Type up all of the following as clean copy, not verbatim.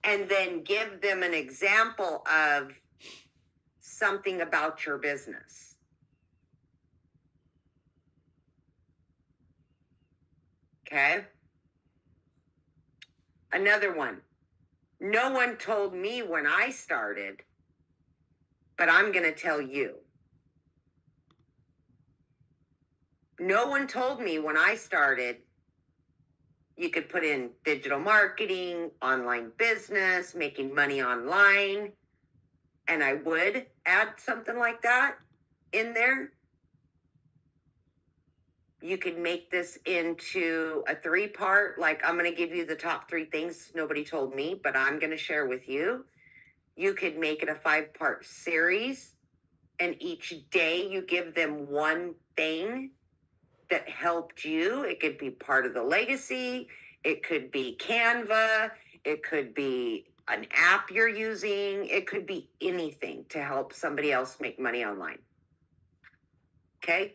and then give them an example of something about your business. Okay. Another one. No one told me when I started, but I'm going to tell you. No one told me when I started you could put in digital marketing, online business, making money online, and I would add something like that in there. You could make this into a 3-part, like I'm going to give you the top 3 things nobody told me, but I'm going to share with you. You could make it a 5-part series, and each day you give them one thing that helped you. It could be part of the legacy. It could be Canva. It could be an app you're using. It could be anything to help somebody else make money online. Okay?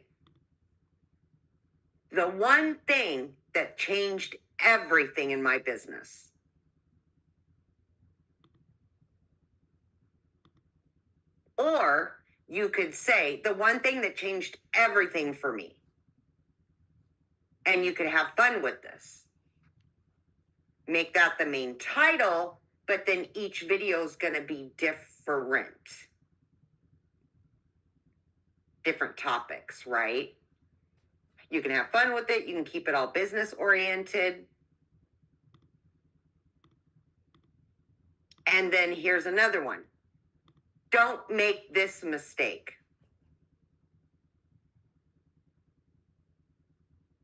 The one thing that changed everything in my business. Or you could say the one thing that changed everything for me. And you could have fun with this. Make that the main title, but then each video is going to be different. Different topics, right? You can have fun with it. You can keep it all business oriented. And then here's another one. Don't make this mistake.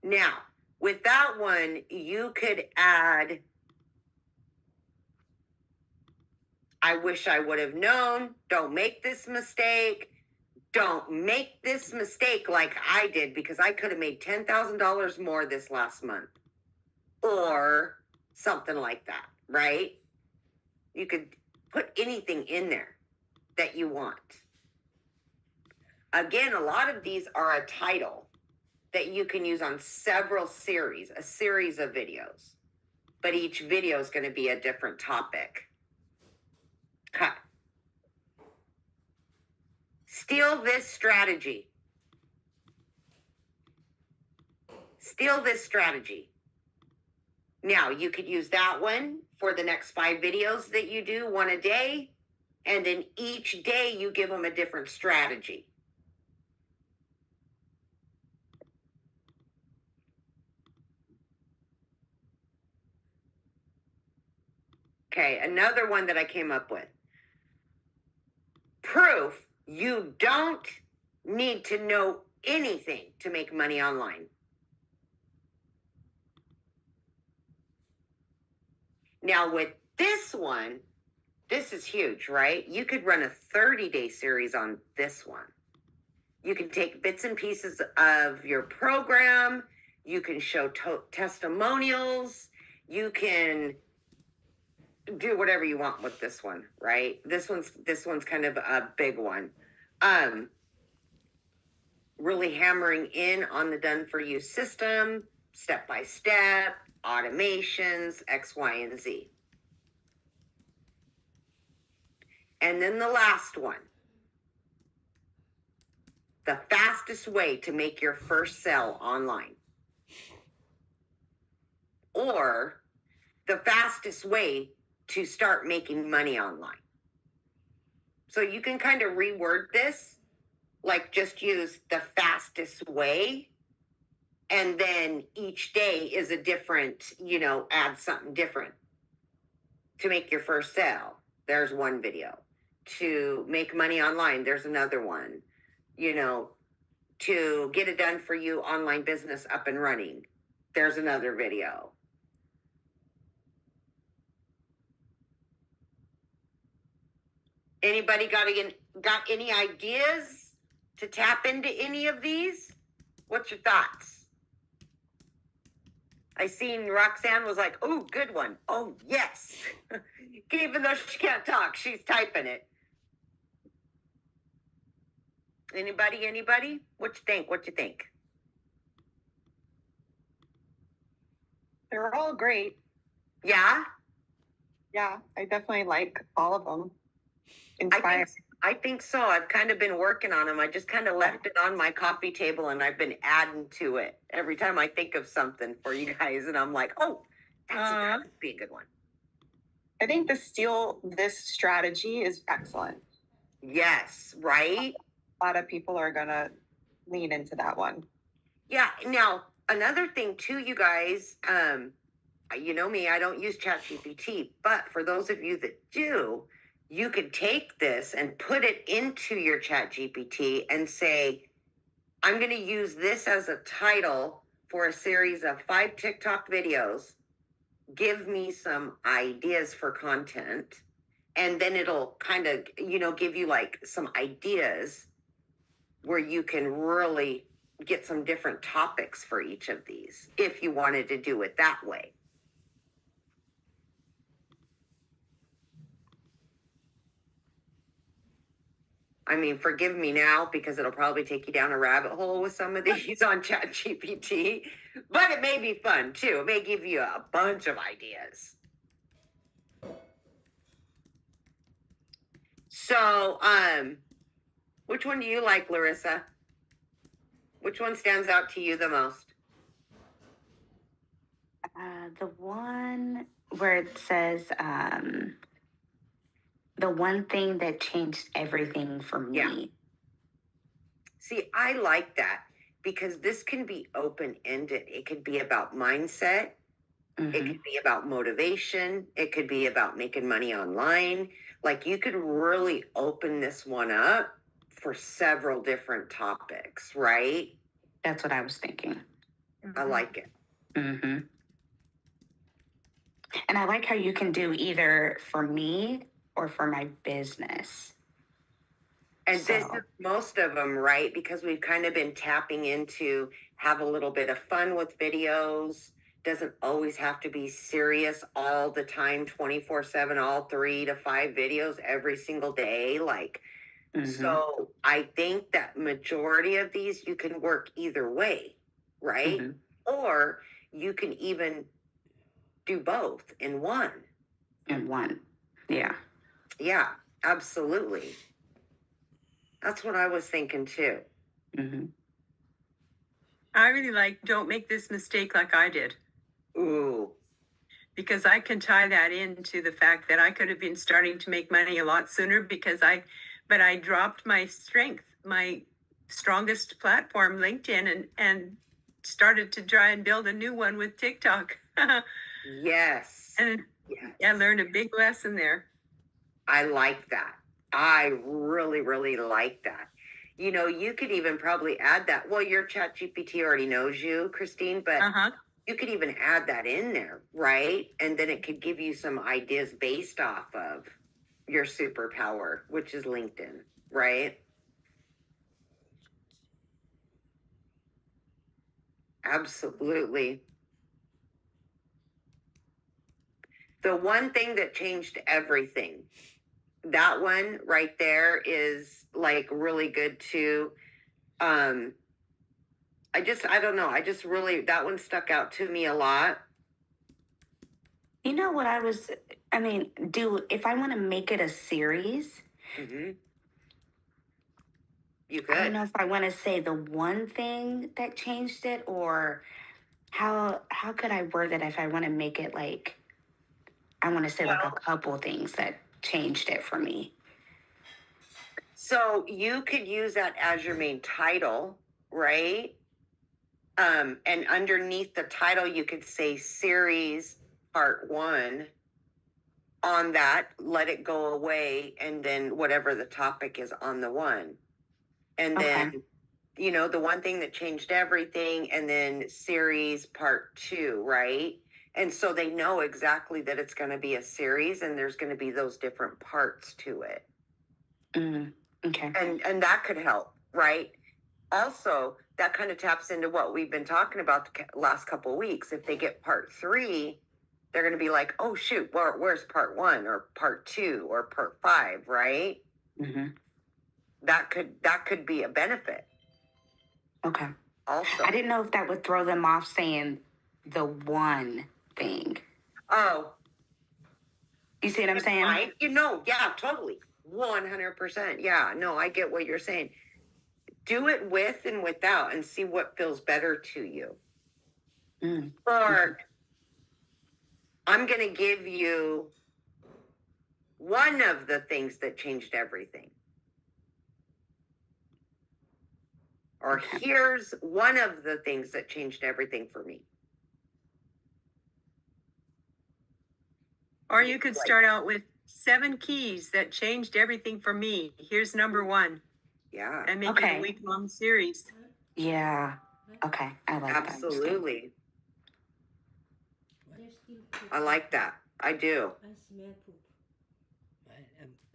Now, with that one, you could add, I wish I would have known. Don't make this mistake. Don't make this mistake like I did, because I could have made $10,000 more this last month. Or something like that, right? You could put anything in there that you want. Again, a lot of these are a title that you can use on several series, a series of videos. But each video is going to be a different topic. Okay. Steal this strategy. Steal this strategy. Now, you could use that one for the next 5 videos that you do, one a day. And then each day you give them a different strategy. Okay, another one that I came up with. Proof you don't need to know anything to make money online. Now with this one, this is huge, right? You could run a 30-day series on this one. You can take bits and pieces of your program. You can show testimonials. You can do whatever you want with this one, right? This one's kind of a big one. Really hammering in on the done for you system, step by step, automations, X, Y, and Z. And then the last one, the fastest way to make your first sale online, or the fastest way to start making money online. So you can kind of reword this, like just use the fastest way, and then each day is a different, add something different. To make your first sale, there's one video. To make money online, there's another one. To get it done for you online business up and running, there's another video. Anybody got any ideas to tap into any of these? What's your thoughts? I seen Roxanne was like, oh, good one. Oh, yes. Even though she can't talk, she's typing it. Anybody? What you think? They're all great. Yeah? Yeah, I definitely like all of them. I Inspired. think I think so. I've kind of been working on them. I just kind of left it on my coffee table and I've been adding to it every time I think of something for you guys. And I'm like, oh, that would be a good one. I think the steal this strategy is excellent. Yes, right? A lot of people are gonna lean into that one. Yeah. Now, another thing too, you guys, you know me, I don't use ChatGPT, but for those of you that do, you could take this and put it into your ChatGPT and say, I'm going to use this as a title for a series of 5 TikTok videos. Give me some ideas for content. And then it'll kind of, give you like some ideas where you can really get some different topics for each of these if you wanted to do it that way. I mean, forgive me now because it'll probably take you down a rabbit hole with some of these on ChatGPT, but it may be fun too. It may give you a bunch of ideas. So, which one do you like, Larissa? Which one stands out to you the most? The one where it says the one thing that changed everything for me. Yeah. See, I like that because this can be open ended. It could be about mindset. Mhm. It could be about motivation. It could be about making money online. Like you could really open this one up for several different topics, right? That's what I was thinking. I like it. Mm-hmm. And I like how you can do either for me or for my business. And this is most of them, right? Because we've kind of been tapping into have a little bit of fun with videos. Doesn't always have to be serious all the time, 24/7, all 3 to 5 videos every single day. Like, so I think that majority of these you can work either way, right? Or you can even do both in one. Yeah. Yeah, absolutely. That's what I was thinking too. I really like don't make this mistake like I did. Ooh. Because I can tie that into the fact that I could have been starting to make money a lot sooner but I dropped my strength, my strongest platform, LinkedIn, and started to try and build a new one with TikTok. Yes. And I learned a big lesson there. I like that. I really, really like that. You could even probably add that. Well, your chat GPT already knows you, Christine, but you could even add that in there, right? And then it could give you some ideas based off of your superpower, which is LinkedIn, right? Absolutely. The one thing that changed everything, that one right there is like really good too. I don't know. That one stuck out to me a lot. You know what if I want to make it a series, You could. I don't know if I want to say the one thing that changed it or how could I word it if I want to make it like, I want to say like a couple things that changed it for me. So you could use that as your main title, right? And underneath the title, you could say series part 1 on that, let it go away, and then whatever the topic is on the one. And then, the one thing that changed everything, and then series part 2, right? And so they know exactly that it's going to be a series and there's going to be those different parts to it. Okay. And that could help, right? Also, that kind of taps into what we've been talking about the last couple of weeks. If they get part 3, they're going to be like, oh, shoot, where's part 1 or part 2 or part 5, right? That could be a benefit. Okay. Also, I didn't know if that would throw them off saying the one thing. Oh. You You see what I'm saying? Right? You know, yeah, totally. 100%. Yeah, no, I get what you're saying. Do it with and without and see what feels better to you. Mm. Or I'm going to give you one of the things that changed everything. Or Okay. here's one of the things that changed everything for me. Or you could start out with 7 keys that changed everything for me. Here's number 1, Yeah, and make it Okay. a week-long series. Yeah. Okay. I like that. absolutely. I like that. I do. I smell poop.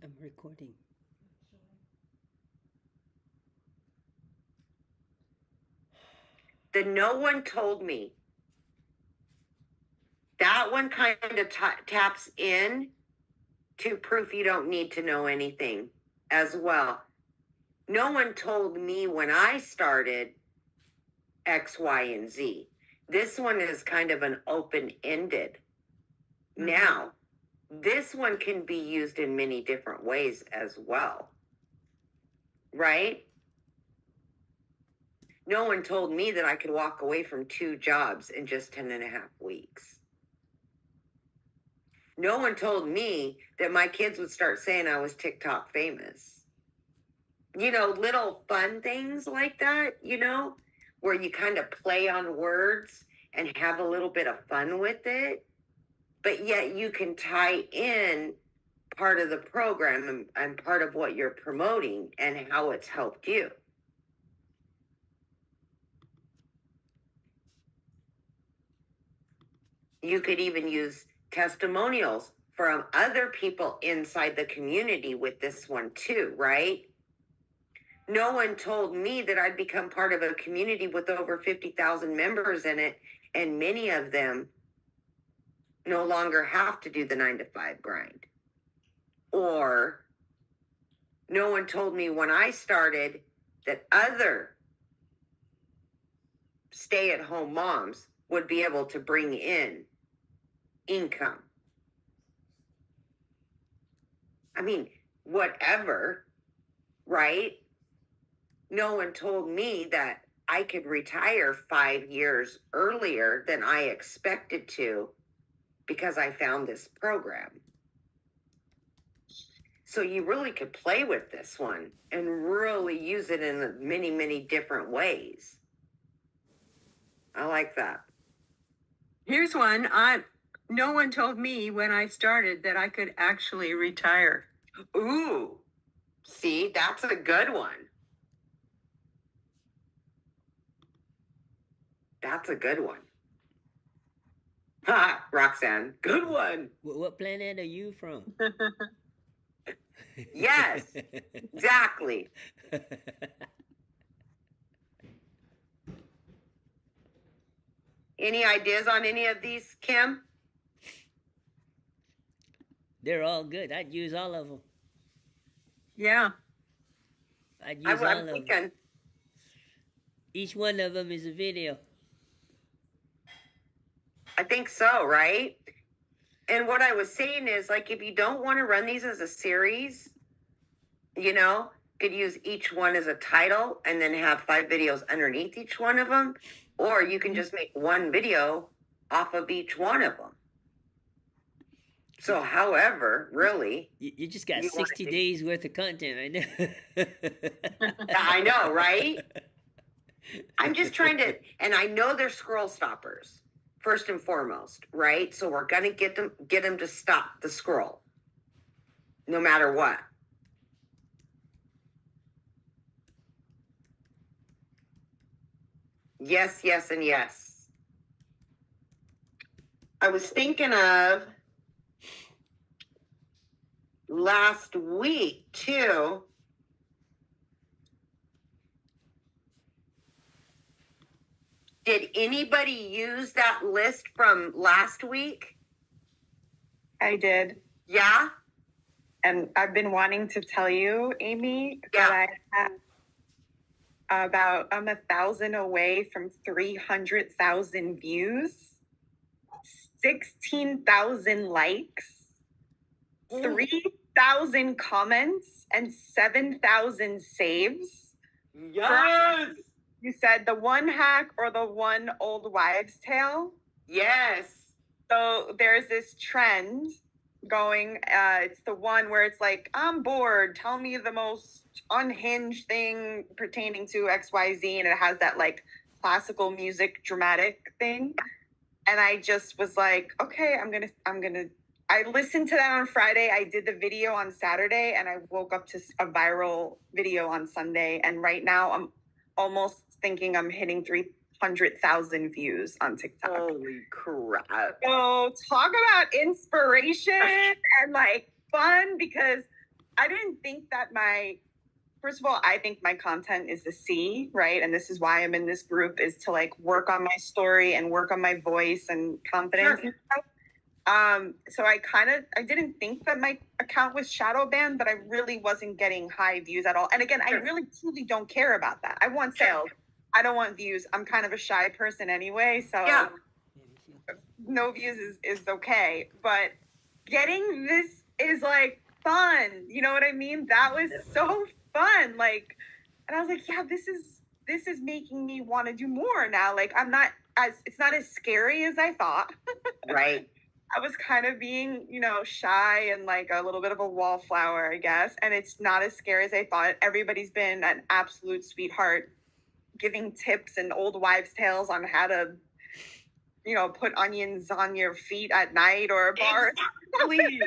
I'm recording. The no one told me. That one kind of taps in to proof you don't need to know anything as well. No one told me when I started X, Y, and Z. This one is kind of an open-ended. Now, this one can be used in many different ways as well. Right? No one told me that I could walk away from 2 jobs in just 10 and a half weeks. No one told me that my kids would start saying I was TikTok famous. You know, little fun things like that, you know, where you kind of play on words and have a little bit of fun with it, but yet you can tie in part of the program and part of what you're promoting and how it's helped you. You could even use testimonials from other people inside the community with this one too, right? No one told me that I'd become part of a community with over 50,000 members in it, and many of them no longer have to do the 9 to 5 grind. Or no one told me when I started that other stay-at-home moms would be able to bring in income. I mean, whatever, right? No one told me that I could retire 5 years earlier than I expected to because I found this program. So you really could play with this one and really use it in many, many different ways. I like that. Here's one. No one told me when I started that I could actually retire. Ooh, see, that's a good one. That's a good one. Ha, Roxanne, good one. What planet are you from? Yes, exactly. Any ideas on any of these, Kim? They're all good. I'd use all of them. Yeah. I'd use all I'm of them. thinking, Each one of them is a video. I think so, right? And what I was saying is, like, if you don't want to run these as a series, you know, could use each one as a title and then have 5 videos underneath each one of them. Or you can just make one video off of each one of them. So, however, really, You just got You wanna 60 do- days worth of content right now. I know, right? I'm just trying to, and I know they're scroll stoppers first and foremost, right? So we're gonna get them to stop the scroll, no matter what. Yes, yes, and yes. I was thinking of last week too. Did anybody use that list from last week? I did. Yeah? And I've been wanting to tell you, Amy, Yeah. that I have about 1,000 away from 300,000 views, 16,000 likes, 3,000 comments and 7,000 saves. Yes. You said the one hack or the one old wives' tale. Yes. So there's this trend going. It's the one where it's like, I'm bored. Tell me the most unhinged thing pertaining to XYZ. And it has that like classical music dramatic thing. And I just was like, okay, I listened to that on Friday. I did the video on Saturday and I woke up to a viral video on Sunday. And right now I'm almost thinking I'm hitting 300,000 views on TikTok. Holy crap. So talk about inspiration and like fun, because I didn't think that first of all, I think my content is the C, right? And this is why I'm in this group, is to like work on my story and work on my voice and confidence and stuff. So I didn't think that my account was shadow banned, but I really wasn't getting high views at all. And again, I really truly don't care about that. I want sales. I don't want views. I'm kind of a shy person anyway, so no views is okay. But getting this is like fun. You know what I mean? That was so fun. Like, and I was like, yeah, this is making me want to do more now. Like, it's not as scary as I thought. Right. I was kind of being, shy and like a little bit of a wallflower, I guess. And it's not as scary as I thought. Everybody's been an absolute sweetheart, giving tips and old wives' tales on how to, put onions on your feet at night or a bar. Exactly.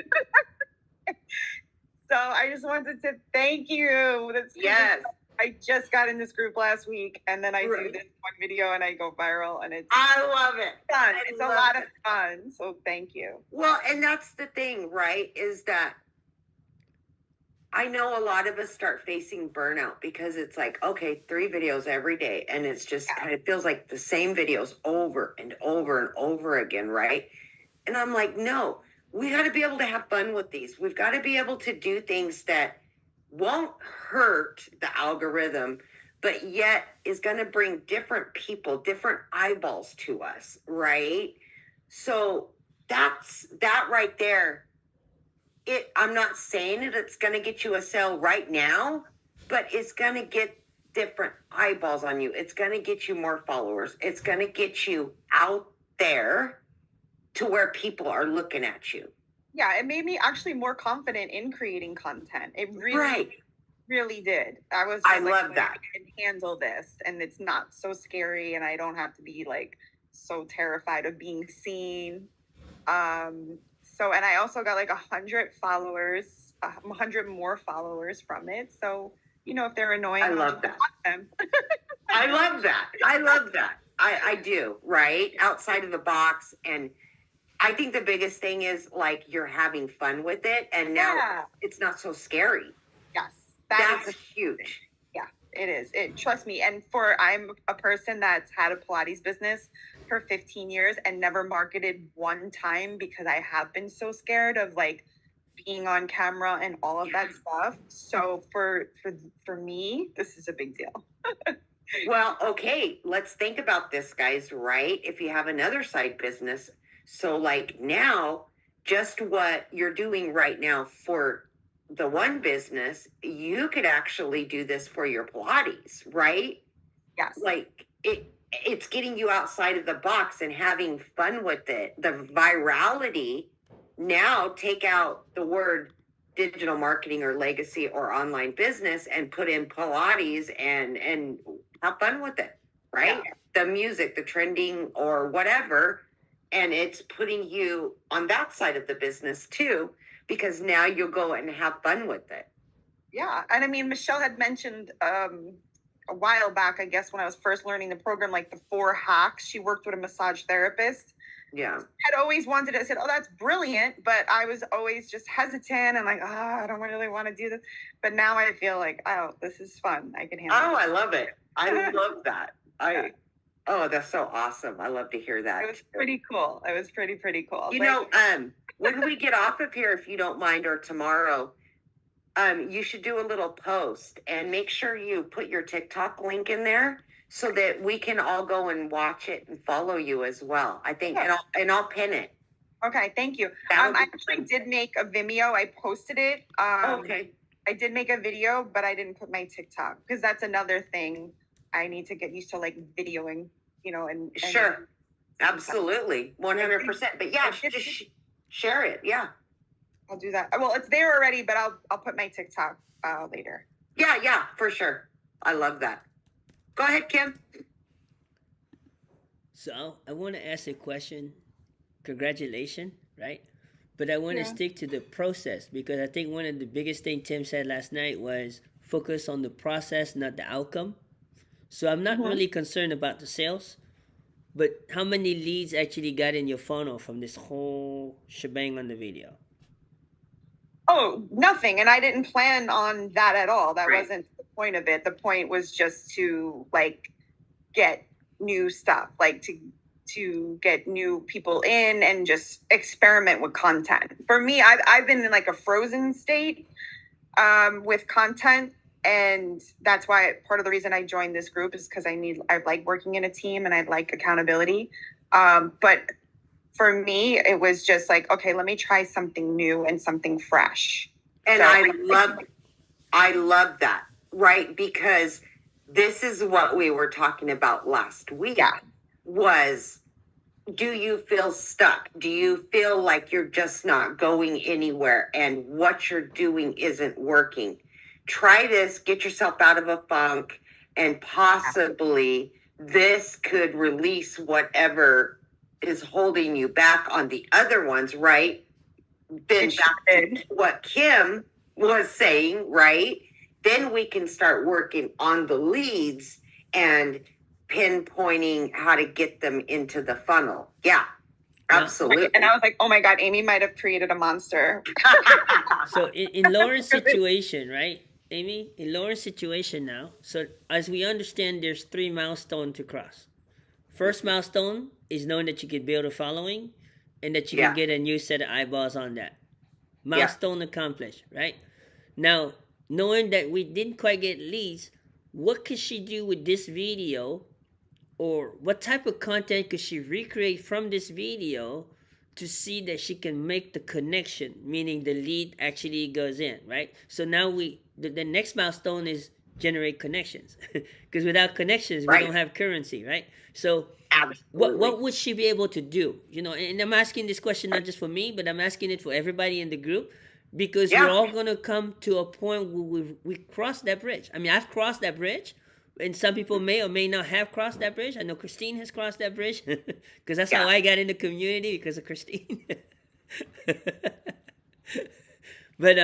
So I just wanted to thank you. Yes. I just got in this group last week, and then I do this one video and I go viral, and I love it. Fun. It's a lot of fun. So thank you. Well, and that's the thing, right? Is that I know a lot of us start facing burnout because it's like, okay, 3 videos every day. And it's just kind of feels like the same videos over and over and over again, right? And I'm like, no, we got to be able to have fun with these. We've got to be able to do things that won't hurt the algorithm, but yet is going to bring different people, different eyeballs to us, right? So that's that right there. I'm not saying it's going to get you a sale right now, but it's going to get different eyeballs on you. It's going to get you more followers. It's going to get you out there to where people are looking at you. Yeah, it made me actually more confident in creating content. It really, really did. I love that. I can handle this, and it's not so scary, and I don't have to be like so terrified of being seen. And I also got like 100 followers, 100 more followers from it. So, if they're annoying, I love that. I love that. I love that. I do, right? Outside of the box. And I think the biggest thing is like you're having fun with it. And now it's not so scary. Yes. That's huge. Yeah, it is. Trust me. And I'm a person that's had a Pilates business for 15 years and never marketed one time because I have been so scared of like being on camera and all of that stuff. So for me, this is a big deal. Well, okay, let's think about this, guys, right? If you have another side business, so like now, just what you're doing right now for the one business, you could actually do this for your Pilates, right? Yes. Like it's getting you outside of the box and having fun with it. The virality, now take out the word digital marketing or legacy or online business and put in Pilates and have fun with it, right? Yeah. The music, the trending or whatever. And it's putting you on that side of the business too, because now you'll go and have fun with it. Yeah. And I mean, Michelle had mentioned, a while back, I guess, when I was first learning the program, like the 4 hacks. She worked with a massage therapist. Yeah. I'd always wanted it. I said, oh, that's brilliant. But I was always just hesitant and like, I don't really want to do this. But now I feel like, oh, this is fun. I can handle it. Oh, I love it. I love that. Oh, that's so awesome. I love to hear that. It was pretty cool. It was pretty cool. When we get off of here, if you don't mind, or tomorrow, you should do a little post and make sure you put your TikTok link in there so that we can all go and watch it and follow you as well. I think, and I'll pin it. Okay, thank you. That'll I be actually fun. did make a Vimeo. I posted it. Okay. I did make a video, but I didn't put my TikTok because that's another thing I need to get used to, like videoing, and Sure. Absolutely. 100%. But yeah, just share it. Yeah. I'll do that. Well, it's there already, but I'll put my TikTok later. Yeah, for sure. I love that. Go ahead, Kim. So I want to ask a question. Congratulations, right? But I want to Yeah. stick to the process because I think one of the biggest thing Tim said last night was focus on the process, not the outcome. So I'm not really concerned about the sales, but how many leads actually got in your funnel from this whole shebang on the video? Oh, nothing. And I didn't plan on that at all. That Right. wasn't the point of it. The point was just to get new stuff, to get new people in and just experiment with content. For me, I've been in like a frozen state with content. And that's why part of the reason I joined this group is because I like working in a team and I like accountability. But for me, it was just like, okay, let me try something new and something fresh. And So- I love that, right? Because this is what we were talking about last week. Yeah. Was, do you feel stuck? Do you feel like you're just not going anywhere and what you're doing isn't working? Try this, get yourself out of a funk, and possibly this could release whatever is holding you back on the other ones, right? Then It back to did. what Kim was saying, right? Then we can start working on the leads and pinpointing how to get them into the funnel. Yeah, Yeah. absolutely. And I was like, oh my God, Amy might have created a monster. So in Lauren's situation, right, Amy? In Lauren's situation now, so as we understand, there's 3 milestones to cross. First milestone is knowing that you can build a following and that you Yeah. can get a new set of eyeballs on that. Milestone accomplished, right? Now, knowing that we didn't quite get leads, what could she do with this video, or what type of content could she recreate from this video to see that she can make the connection, meaning the lead actually goes in, right? So now the next milestone is generate connections, because without connections we Right. don't have currency, right? So Absolutely. what would she be able to do? And I'm asking this question not just for me, but I'm asking it for everybody in the group, because Yeah. we're all gonna come to a point where we cross that bridge. I mean, I've crossed that bridge, and some people may or may not have crossed that bridge. I know Christine has crossed that bridge because that's how Yeah. I got in the community, because of Christine. But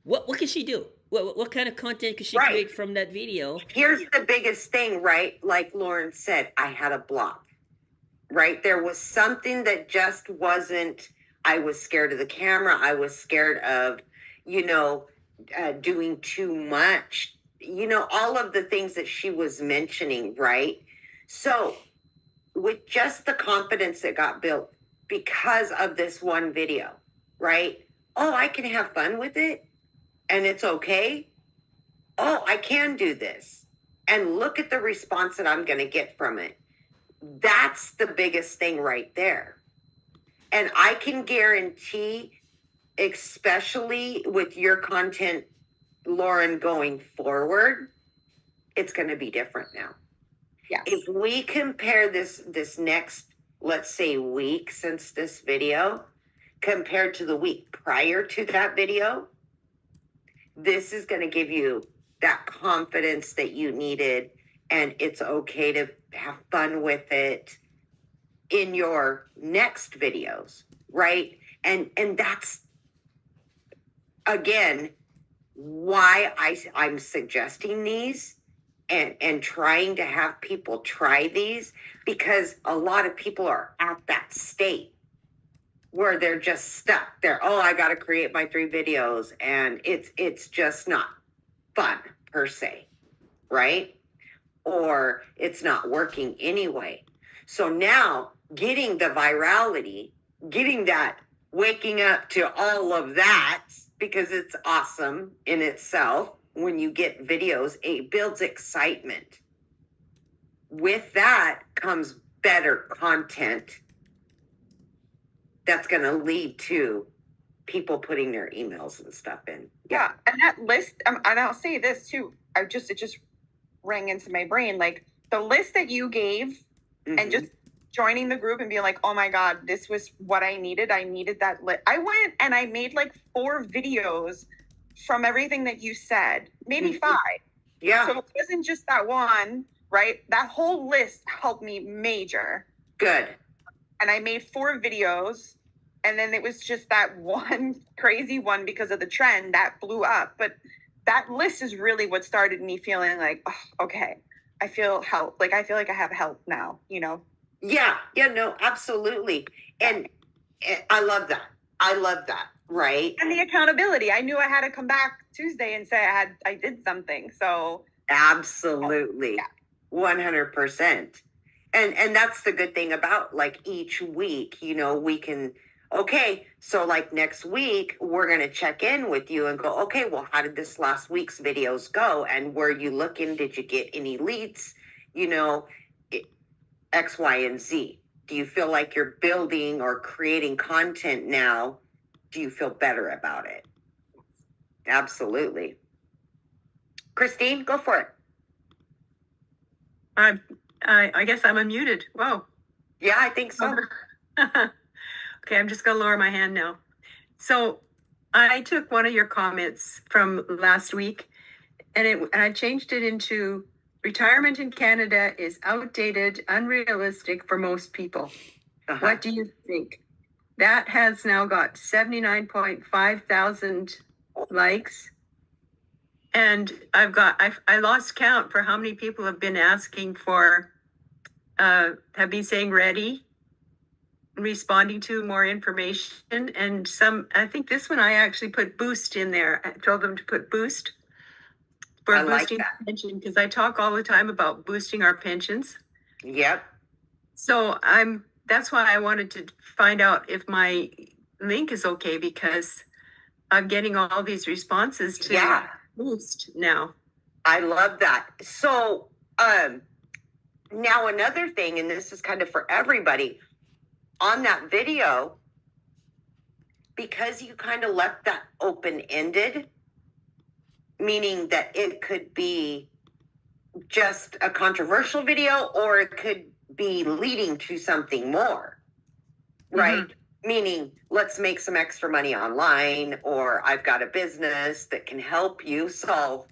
what can she do? What kind of content could she Right. create from that video? Here's the biggest thing, right? Like Lauren said, I had a block, right? There was something that just wasn't, I was scared of the camera. I was scared of, doing too much, all of the things that she was mentioning, right? So with just the confidence that got built because of this one video, right? Oh, I can have fun with it and it's okay. Oh, I can do this. And look at the response that I'm going to get from it. That's the biggest thing right there. And I can guarantee, especially with your content, Lauren, going forward, it's going to be different now. Yes. If we compare this next, let's say, week since this video compared to the week prior to that video, this is going to give you that confidence that you needed, and it's okay to have fun with it in your next videos, right? And that's again why I'm suggesting these and trying to have people try these, because a lot of people are at that state where they're just stuck there. Oh, I got to create my 3 videos, and it's just not fun per se, right? Or it's not working anyway. So now getting the virality, getting that, waking up to all of that, because it's awesome in itself. When you get videos, it builds excitement. With that comes better content. that's going to lead to people putting their emails and stuff in. Yeah, and that list, and I'll say this too. It just rang into my brain, like the list that you gave, and just joining the group and being like, oh my God, this was what I needed. I needed that list. I went and I made like 4 videos from everything that you said, maybe 5. Yeah. So it wasn't just that one, right? That whole list helped me major. Good. And I made 4 videos. And then it was just that one crazy one because of the trend that blew up. But that list is really what started me feeling like, oh, okay, I feel help. Like, I feel like I have help now, you know? Yeah. Yeah. No, absolutely. And I love that. I love that. Right. And the accountability. I knew I had to come back Tuesday and say I did something. So absolutely. Yeah. 100%. And that's the good thing about like each week, you know, we can, okay, so like next week, we're going to check in with you and go, okay, well, how did this last week's videos go? And were you looking? Did you get any leads? You know, X, Y, and Z. Do you feel like you're building or creating content now? Do you feel better about it? Absolutely. Christine, go for it. I guess I'm unmuted. Whoa. Yeah, I think so. Okay, I'm just going to lower my hand now. So I took one of your comments from last week and I changed it into retirement in Canada is outdated, unrealistic for most people. What do you think? That has now got 79.5 thousand likes. And I lost count for how many people have been asking for, have been saying ready, responding to more information. And I think this one I actually put boost in there. I told them to put boost for boosting pension, because I talk all the time about boosting our pensions. Yep. So that's why I wanted to find out if my link is okay, because I'm getting all these responses to boost now. I love that. So now another thing, and this is kind of for everybody, on that video, because you kind of left that open-ended, meaning that it could be just a controversial video or it could be leading to something more, right? Meaning, let's make some extra money online, or I've got a business that can help you solve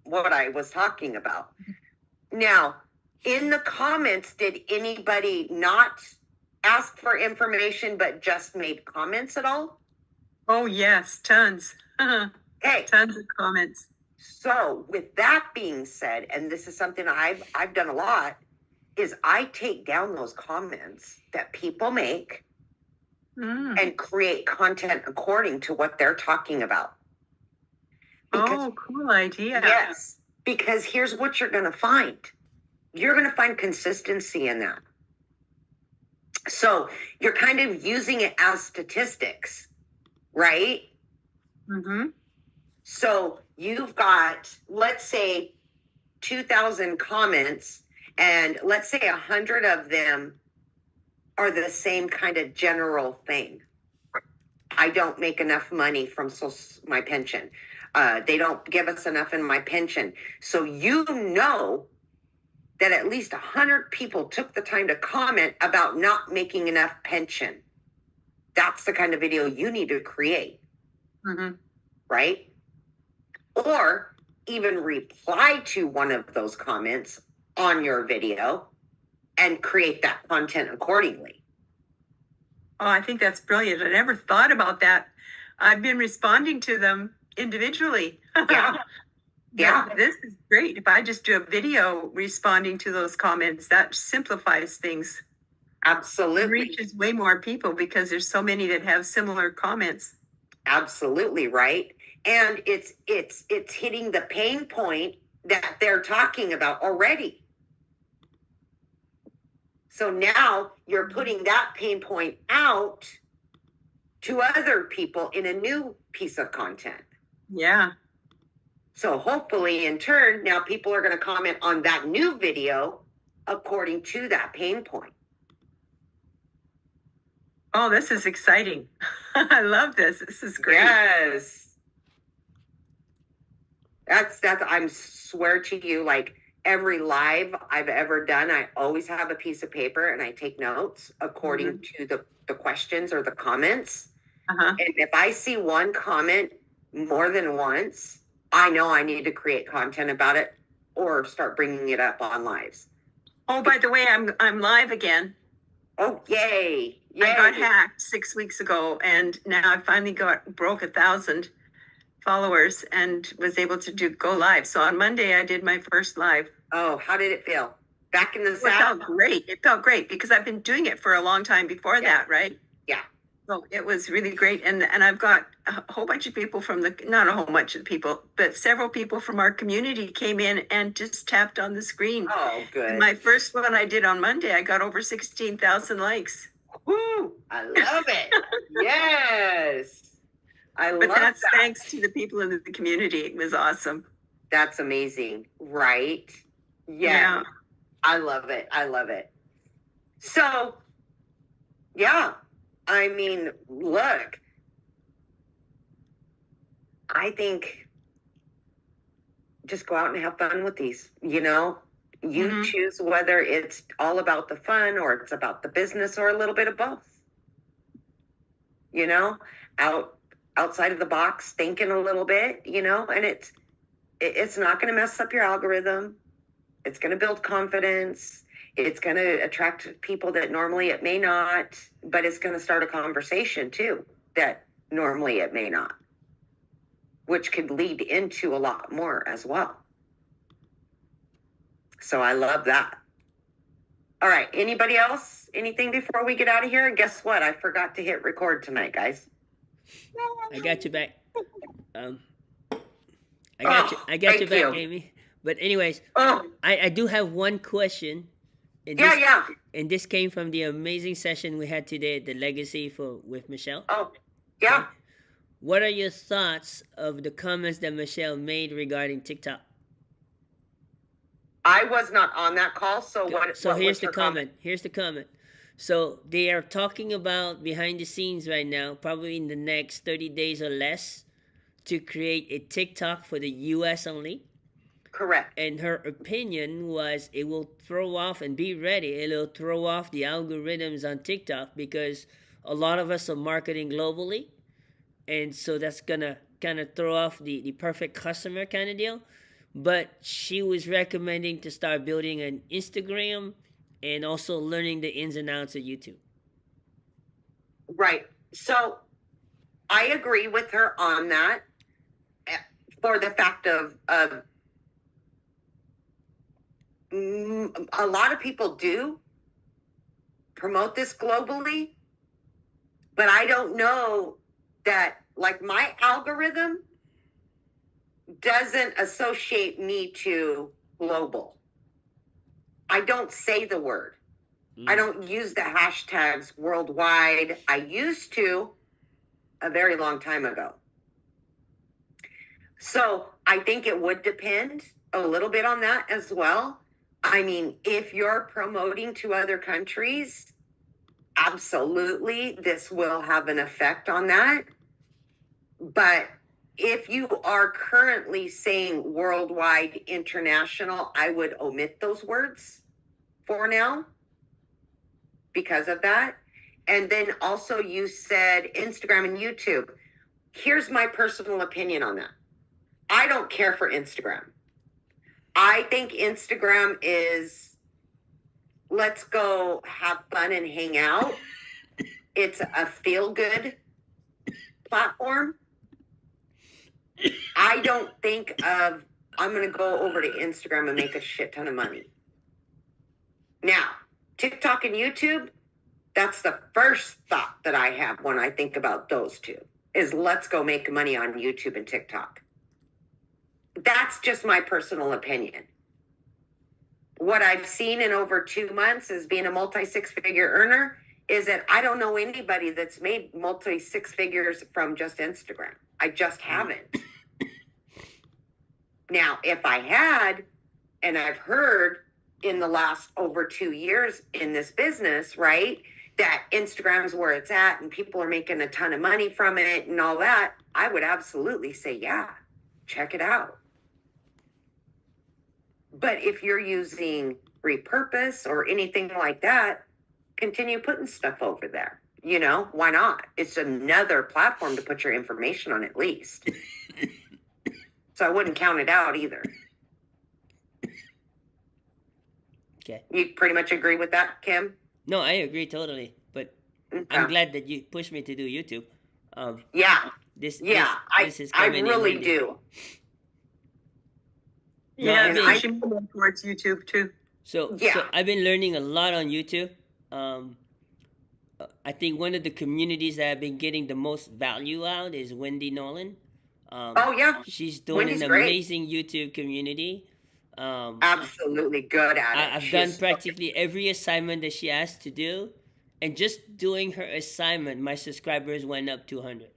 what I was talking about. Now, in the comments, did anybody not ask for information but just made comments at all? Oh, yes, tons. Okay. Tons of comments. So with that being said, and this is something I've done a lot, is I take down those comments that people make and create content according to what they're talking about. Because, cool idea. Yes, because here's what you're going to find. You're going to find consistency in that. So you're kind of using it as statistics, right? So you've got, let's say, 2,000 comments, and let's say 100 of them are the same kind of general thing. I don't make enough money from my pension. They don't give us enough in my pension. So you know that at least 100 people took the time to comment about not making enough pension. That's the kind of video you need to create, right? Or even reply to one of those comments on your video and create that content accordingly. Oh, I think that's brilliant. I never thought about that. I've been responding to them individually. Yeah. This is great. If I just do a video responding to those comments, that simplifies things. Absolutely. It reaches way more people because there's so many that have similar comments. Absolutely, right? And it's hitting the pain point that they're talking about already. So now you're putting that pain point out to other people in a new piece of content. Yeah. So hopefully in turn, now people are going to comment on that new video according to that pain point. Oh, this is exciting. I love this. This is great. Yes. That's I swear to you, like every live I've ever done, I always have a piece of paper and I take notes according to the questions or the comments. Uh-huh. And if I see one comment more than once, I know I need to create content about it or start bringing it up on lives. Oh, by the way, I'm live again. Oh, yay. Yay. I got hacked 6 weeks ago, and now I finally broke 1,000 followers and was able to go live. So on Monday, I did my first live. Oh, how did it feel? Back in the It felt great. It felt great because I've been doing it for a long time before that, right? Yeah. So it was really great. And I've got a whole bunch of people not a whole bunch of people, but several people from our community came in and just tapped on the screen. Oh, good. And my first one I did on Monday, I got over 16,000 likes. Woo! I love it. Yes. But that's thanks to the people in the community. It was awesome. That's amazing, right? Yeah. I love it. I love it. So, yeah. I mean, look, I think just go out and have fun with these, you know? You choose whether it's all about the fun or it's about the business or a little bit of both. You know, outside of the box, thinking a little bit, you know, and it's not going to mess up your algorithm. It's going to build confidence. It's going to attract people that normally it may not, but it's going to start a conversation too that normally it may not, which could lead into a lot more as well. So I love that. All right. Anybody else? Anything before we get out of here? And guess what? I forgot to hit record tonight, guys. I got you back. I got you back, Amy. But anyways, I do have one question. And And this came from the amazing session we had today at the Legacy with Michelle. Oh, yeah. Okay. What are your thoughts of the comments that Michelle made regarding TikTok? I was not on that call, so here's the comment. Here's the comment. So they are talking about behind the scenes right now, probably in the next 30 days or less, to create a TikTok for the US only. Correct. And her opinion was it will throw off, and be ready, it'll throw off the algorithms on TikTok because a lot of us are marketing globally. And so that's going to kind of throw off the perfect customer kind of deal. But she was recommending to start building an Instagram and also learning the ins and outs of YouTube. Right. So I agree with her on that for the fact of a lot of people do promote this globally, but I don't know that, like, my algorithm doesn't associate me to global. I don't say the word. I don't use the hashtags worldwide. I used to a very long time ago. So I think it would depend a little bit on that as well. I mean, if you're promoting to other countries, absolutely, this will have an effect on that. But if you are currently saying worldwide, international, I would omit those words for now because of that. And then also you said Instagram and YouTube. Here's my personal opinion on that. I don't care for Instagram. I think Instagram is, let's go have fun and hang out. It's a feel-good platform. I don't think of, I'm going to go over to Instagram and make a shit ton of money. Now, TikTok and YouTube, that's the first thought that I have when I think about those two, is let's go make money on YouTube and TikTok. That's just my personal opinion. What I've seen in over 2 months as being a multi-six-figure earner is that I don't know anybody that's made multi-six figures from just Instagram. I just haven't. Now, if I had, and I've heard in the last over 2 years in this business, right, that Instagram's where it's at and people are making a ton of money from it and all that, I would absolutely say, yeah, check it out. But if you're using repurpose or anything like that, continue putting stuff over there. You know, why not? It's another platform to put your information on at least. So I wouldn't count it out either. Okay. You pretty much agree with that, Kim? No, I agree totally. But Okay. I'm glad that you pushed me to do YouTube. Yeah. This is I coming in really handy. do. No, Yeah, I've so been- she moved towards YouTube too. So Yeah. I've been learning a lot on YouTube. I think one of the communities that I've been getting the most value out is Wendy Nolan. Oh yeah, She's doing Wendy's an great. amazing YouTube community. Absolutely good at it. I've She's done so- practically every assignment that she asked to do, and just doing her assignment, my subscribers went up 200.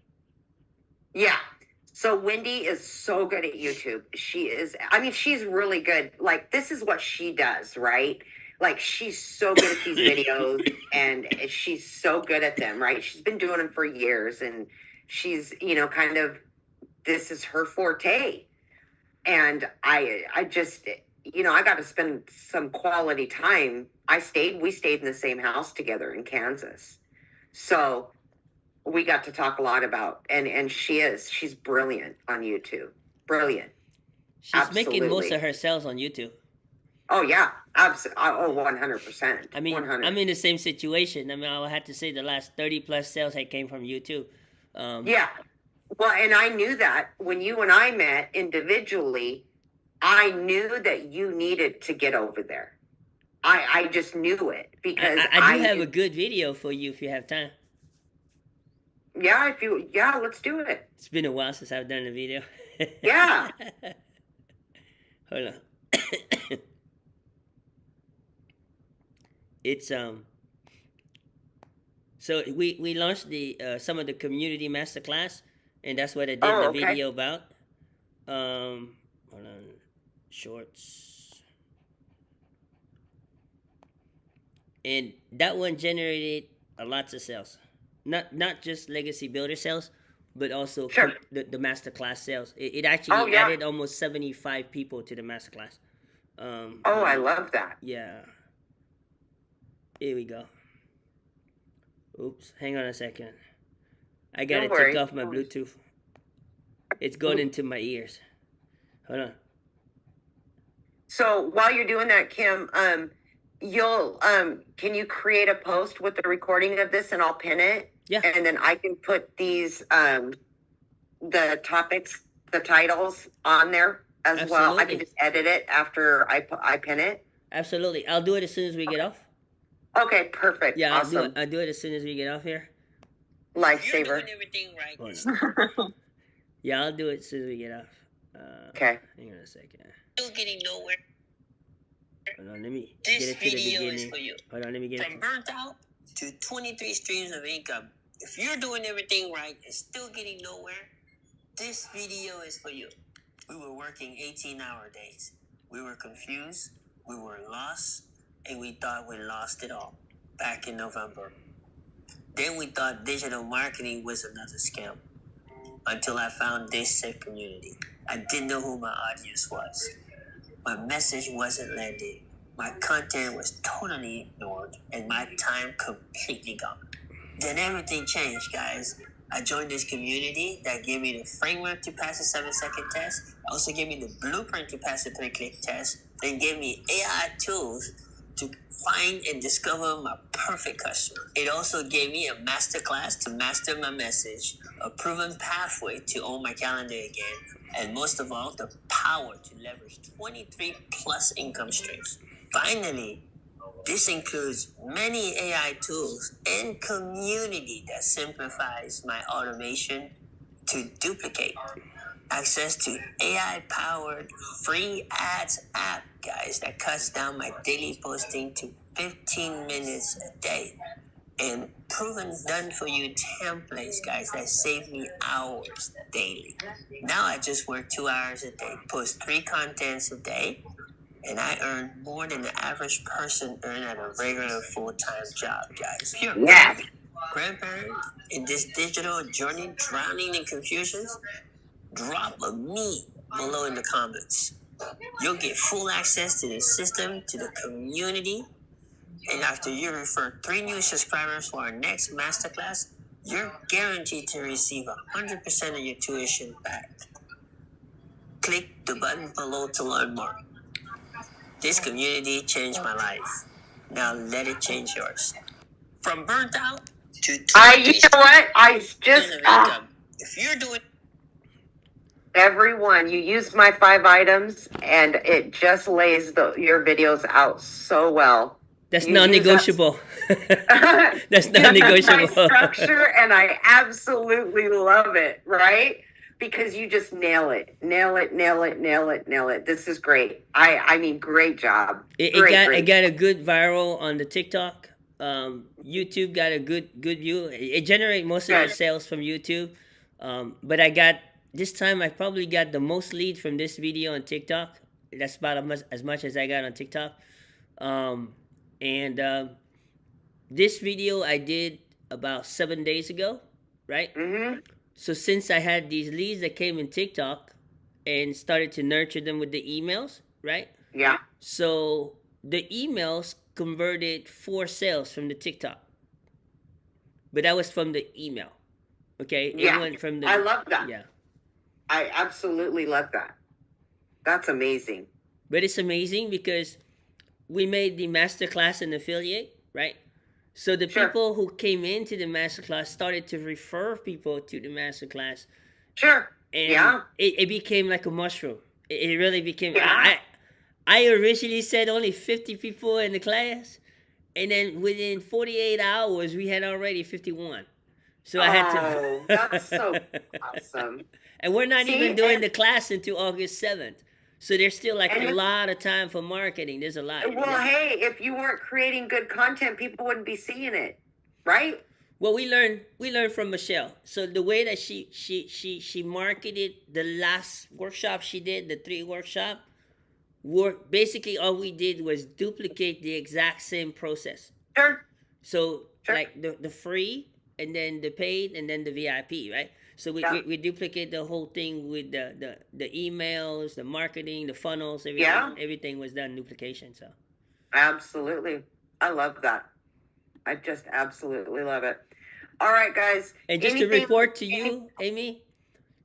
Yeah. So Wendy is so good at YouTube. She is, I mean, she's really good. Like, this is what she does, right? Like, she's so good at these videos and she's so good at them, right? She's been doing them for years and she's, you know, kind of, this is her forte. And I just, you know, I got to spend some quality time. We stayed in the same house together in Kansas. So we got to talk a lot about, and she's brilliant on YouTube. Brilliant. She's making most Absolutely. of her sales on YouTube. Oh yeah. Absolutely. Oh, 100%. I mean, 100. I'm in the same situation. I mean, I would have to say the last 30 plus sales I came from YouTube. Yeah. Well, and I knew that when you and I met individually, I knew that you needed to get over there. I just knew it because I do have a good video for you if you have time. yeah, let's do it. It's been a while since I've done a video. Yeah. Hold on. It's so we launched the some of the community masterclass, and that's what I did the okay. video about. Hold on, shorts, and that one generated a lots of sales. Not just legacy builder sales, but also Sure. the masterclass sales. It actually yeah. added almost 75 people to the masterclass. Oh, I love that. Yeah. Here we go. Oops, hang on a second. I gotta Don't worry. take off my Bluetooth. It's going into my ears. Hold on. So while you're doing that, Kim, you'll can you create a post with the recording of this and I'll pin it? Yeah. And then I can put these the topics, the titles on there as well. I Absolutely. can just edit it after I pin it. Absolutely. I'll do it as soon as we get off. Okay, perfect. Yeah, Awesome. I'll do it as soon as we get off here. Lifesaver. Everything right. Yeah, I'll do it as soon as we get off. Okay. Hang on a second. Still getting nowhere. Hold on, let me This get it to the video is beginning. for you. Hold on, let me get From it. burnt out to 23 streams of income. If you're doing everything right and still getting nowhere, this video is for you. We were working 18-hour days. We were confused, we were lost, and we thought we lost it all back in November. Then we thought digital marketing was another scam until I found this sick community. I didn't know who my audience was. My message wasn't landing. My content was totally ignored and my time completely gone. Then everything changed, guys. I joined this community that gave me the framework to pass a 7-second test. Also gave me the blueprint to pass a 3-click test. Then gave me AI tools to find and discover my perfect customer. It also gave me a masterclass to master my message, a proven pathway to own my calendar again, and most of all, the power to leverage 23 plus income streams. Finally, this includes many AI tools and community that simplifies my automation to duplicate. Access to AI-powered free ads app, guys, that cuts down my daily posting to 15 minutes a day. And proven done-for-you templates, guys, that save me hours daily. Now I just work 2 hours a day, post 3 contents a day, And I earn more than the average person earn at a regular full-time job, guys. If you're Yes. a grandparent in this digital journey drowning in confusions, drop a me below in the comments. You'll get full access to the system, to the community, and after you refer 3 new subscribers for our next masterclass, you're guaranteed to receive 100% of your tuition back. Click the button below to learn more. This community changed my life. Now let it change yours. From burnt out to You know what? I just, income. If you're doing everyone, you used my 5 items and it just lays your videos out so well. That's You non-negotiable. That's That's non-negotiable. my structure, and I absolutely love it, right? Because you just nail it. This is great. I mean, great job. It got a good viral on the TikTok. YouTube got a good view. It generated most of the sales from YouTube. But this time I probably got the most lead from this video on TikTok. That's about as much as I got on TikTok. This video I did about 7 days ago, right? Mm-hmm. So since I had these leads that came in TikTok and started to nurture them with the emails, right? Yeah. So the emails converted 4 sales from the TikTok. But that was from the email. Okay? Yeah. It went from the, I love that. Yeah. I absolutely love that. That's amazing. But it's amazing because we made the masterclass an affiliate, right? So the people who came into the masterclass started to refer people to the masterclass. Sure. And it became like a mushroom. It really became. Yeah. I originally said only 50 people in the class, and then within 48 hours we had already 51. So I had to. That's so awesome. And we're not even doing the class until August 7th. So there's still like a lot of time for marketing. There's a lot. Well, hey, if you weren't creating good content, people wouldn't be seeing it, right? Well, we learned from Michelle. So the way that she marketed the last workshop she did, the 3 workshop, basically all we did was duplicate the exact same process. Sure. So like the free, and then the paid, and then the VIP, right? So we duplicate the whole thing with the emails, the marketing, the funnels, everything. Yeah. Everything was done duplication. So absolutely, I love that. I just absolutely love it. All right, guys. And just to report to you, Amy.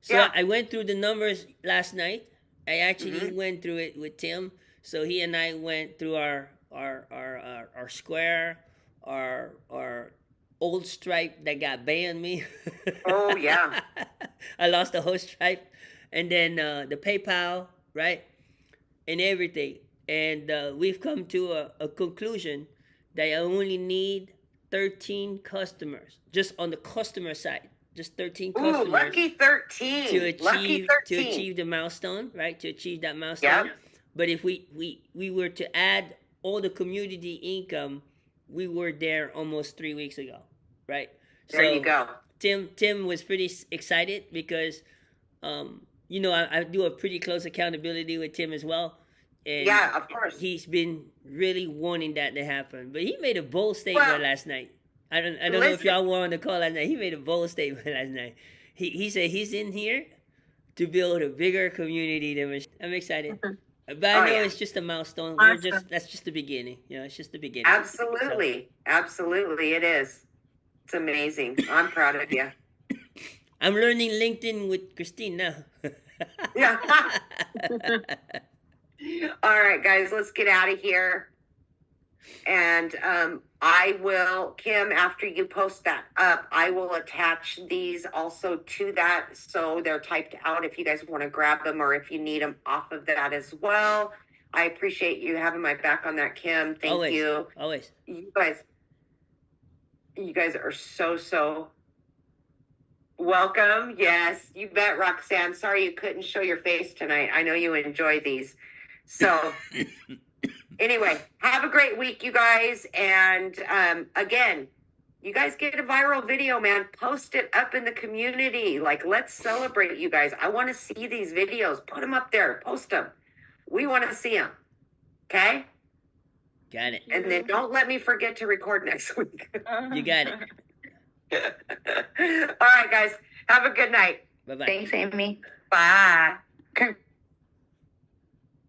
So I went through the numbers last night. I actually went through it with Tim. So he and I went through our Square, our old Stripe that got banned me. Oh yeah. I lost the whole Stripe, and then the PayPal, right, and everything. And we've come to a conclusion that I only need 13 customers, just on the customer side, just 13 customers. Ooh, lucky 13. To achieve the milestone, right? To achieve that milestone. Yeah. But if we were to add all the community income, we were there almost 3 weeks ago, right? There you go. Tim was pretty excited because, I do a pretty close accountability with Tim as well. And yeah, of course. He's been really wanting that to happen. But he made a bold statement last night. I don't know if y'all were on the call last night. He made a bold statement last night. He said he's in here to build a bigger community than Michelle. I'm excited. But I know it's just a milestone. Awesome. That's just the beginning. It's just the beginning. Absolutely. Absolutely it is. It's amazing. I'm proud of you. I'm learning LinkedIn with Christine now. Yeah. All right, guys, let's get out of here. And I will, Kim, after you post that up, I will attach these also to that. So they're typed out if you guys want to grab them or if you need them off of that as well. I appreciate you having my back on that, Kim. Thank you. Always. You guys are so welcome. Yes, you bet, Roxanne. Sorry you couldn't show your face tonight. I know you enjoy these. So anyway, have a great week, you guys. And again, you guys get a viral video, man. Post it up in the community. Like, let's celebrate you guys. I want to see these videos. Put them up there. Post them. We want to see them. Okay? Got it. And then don't let me forget to record next week. You got it. All right, guys. Have a good night. Bye bye. Thanks, Amy. Bye.